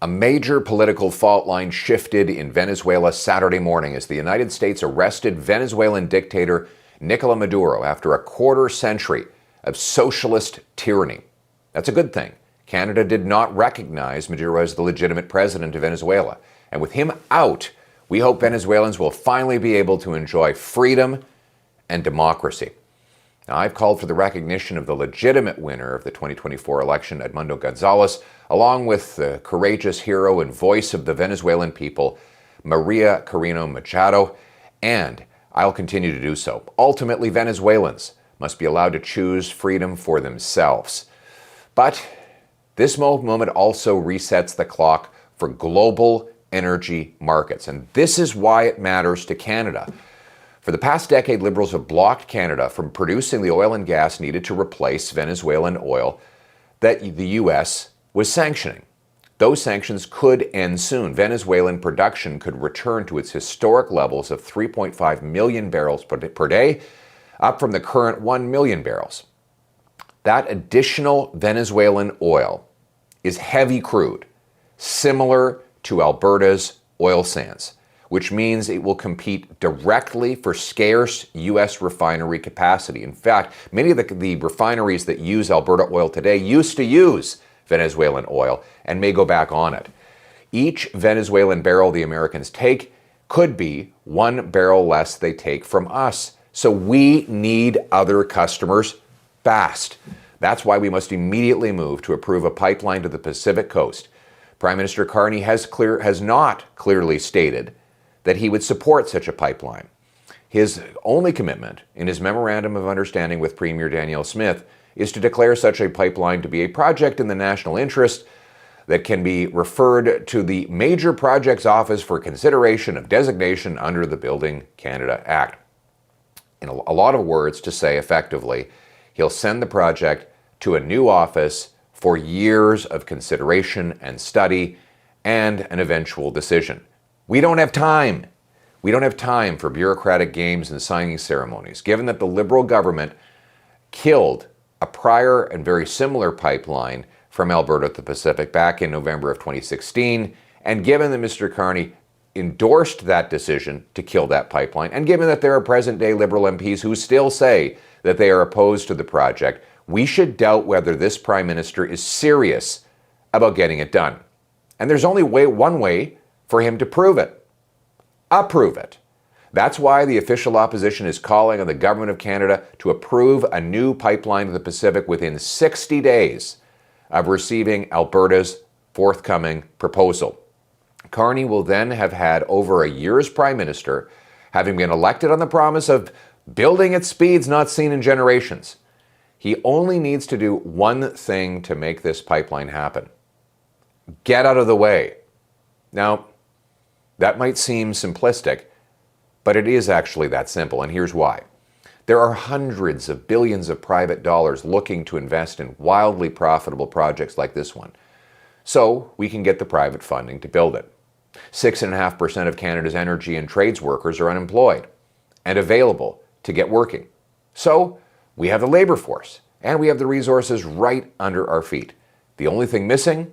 A major political fault line shifted in Venezuela Saturday morning as the United States arrested Venezuelan dictator Nicolas Maduro after a quarter century of socialist tyranny. That's a good thing. Canada did not recognize Maduro as the legitimate president of Venezuela. And with him out, we hope Venezuelans will finally be able to enjoy freedom and democracy. Now, I've called for the recognition of the legitimate winner of the 2024 election, Edmundo Gonzalez, along with the courageous hero and voice of the Venezuelan people, Maria Corina Machado, and I'll continue to do so. Ultimately, Venezuelans must be allowed to choose freedom for themselves. But this moment also resets the clock for global energy markets, and this is why it matters to Canada. For the past decade, Liberals have blocked Canada from producing the oil and gas needed to replace Venezuelan oil that the U.S. was sanctioning. Those sanctions could end soon. Venezuelan production could return to its historic levels of 3.5 million barrels per day, up from the current 1 million barrels. That additional Venezuelan oil is heavy crude, similar to Alberta's oil sands, which means it will compete directly for scarce U.S. refinery capacity. In fact, many of the refineries that use Alberta oil today used to use Venezuelan oil and may go back on it. Each Venezuelan barrel the Americans take could be 1 barrel less they take from us. So we need other customers fast. That's why we must immediately move to approve a pipeline to the Pacific Coast. Prime Minister Carney has not clearly stated that he would support such a pipeline. His only commitment in his memorandum of understanding with Premier Danielle Smith is to declare such a pipeline to be a project in the national interest that can be referred to the Major Projects Office for consideration of designation under the Building Canada Act. In a lot of words to say effectively, he'll send the project to a new office for years of consideration and study and an eventual decision. We don't have time. We don't have time for bureaucratic games and signing ceremonies, given that the Liberal government killed a prior and very similar pipeline from Alberta to the Pacific back in November of 2016, and given that Mr. Carney endorsed that decision to kill that pipeline, and given that there are present-day Liberal MPs who still say that they are opposed to the project, we should doubt whether this Prime Minister is serious about getting it done. And there's only one way for him to prove it. Approve it. That's why the official opposition is calling on the Government of Canada to approve a new pipeline to the Pacific within 60 days of receiving Alberta's forthcoming proposal. Carney will then have had over a year as Prime Minister, having been elected on the promise of building at speeds not seen in generations. He only needs to do one thing to make this pipeline happen. Get out of the way. Now, that might seem simplistic, but it is actually that simple, and here's why. There are hundreds of billions of private dollars looking to invest in wildly profitable projects like this one, so we can get the private funding to build it. 6.5% of Canada's energy and trades workers are unemployed and available to get working. So we have the labor force, and we have the resources right under our feet. The only thing missing?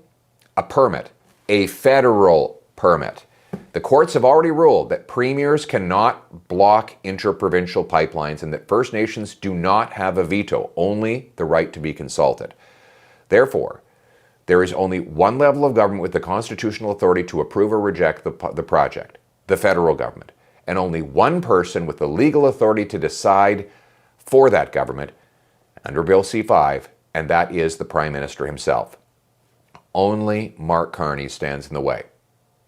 A permit, a federal permit. The courts have already ruled that premiers cannot block interprovincial pipelines and that First Nations do not have a veto, only the right to be consulted. Therefore, there is only one level of government with the constitutional authority to approve or reject the project, the federal government, and only one person with the legal authority to decide for that government under Bill C-5, and that is the Prime Minister himself. Only Mark Carney stands in the way.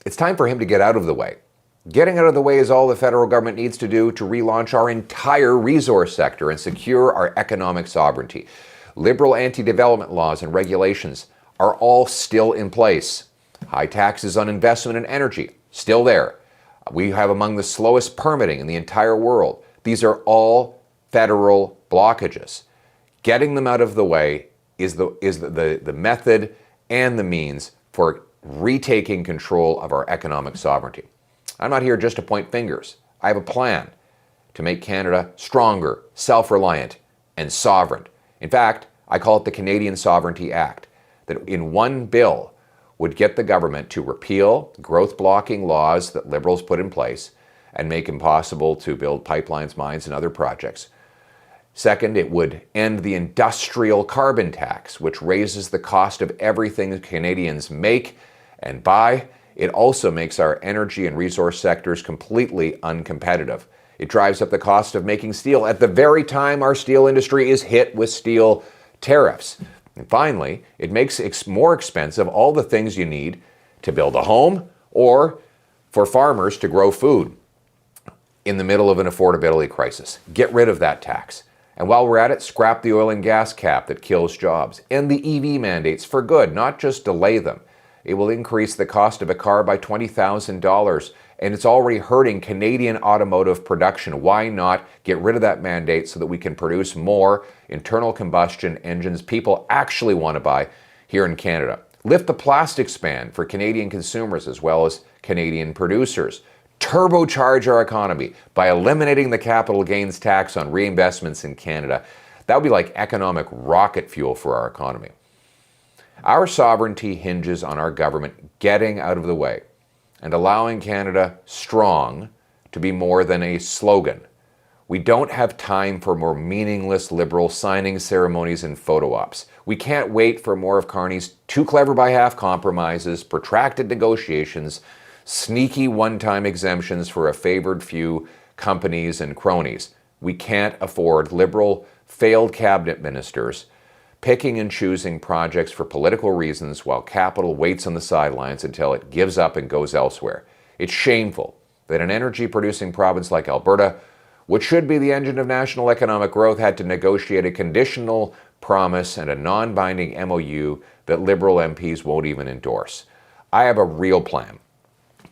It's time for him to get out of the way. Getting out of the way is all the federal government needs to do to relaunch our entire resource sector and secure our economic sovereignty. Liberal anti-development laws and regulations are all still in place. High taxes on investment and energy, still there. We have among the slowest permitting in the entire world. These are all federal blockages. Getting them out of the way is the method and the means for retaking control of our economic sovereignty. I'm not here just to point fingers. I have a plan to make Canada stronger, self-reliant, and sovereign. In fact, I call it the Canadian Sovereignty Act, that in one bill, would get the government to repeal growth-blocking laws that Liberals put in place and make it impossible to build pipelines, mines, and other projects. Second, it would end the industrial carbon tax, which raises the cost of everything Canadians make and buy. It also makes our energy and resource sectors completely uncompetitive. It drives up the cost of making steel at the very time our steel industry is hit with steel tariffs. And finally, it makes it more expensive all the things you need to build a home or for farmers to grow food in the middle of an affordability crisis. Get rid of that tax. And while we're at it, scrap the oil and gas cap that kills jobs. End the EV mandates for good, not just delay them. It will increase the cost of a car by $20,000, and it's already hurting Canadian automotive production. Why not get rid of that mandate so that we can produce more internal combustion engines people actually want to buy here in Canada? Lift the plastics ban for Canadian consumers as well as Canadian producers. Turbocharge our economy by eliminating the capital gains tax on reinvestments in Canada. That would be like economic rocket fuel for our economy. Our sovereignty hinges on our government getting out of the way and allowing Canada strong to be more than a slogan. We don't have time for more meaningless Liberal signing ceremonies and photo ops. We can't wait for more of Carney's too clever by half compromises, protracted negotiations, sneaky one-time exemptions for a favored few companies and cronies. We can't afford Liberal failed cabinet ministers picking and choosing projects for political reasons while capital waits on the sidelines until it gives up and goes elsewhere. It's shameful that an energy-producing province like Alberta, which should be the engine of national economic growth, had to negotiate a conditional promise and a non-binding MOU that Liberal MPs won't even endorse. I have a real plan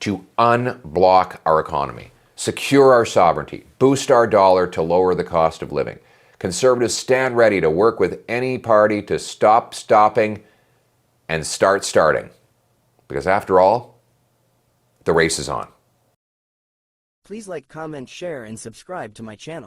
to unblock our economy, secure our sovereignty, boost our dollar to lower the cost of living. Conservatives stand ready to work with any party to stop stopping and start starting. Because after all, the race is on. Please like, comment, share, and subscribe to my channel.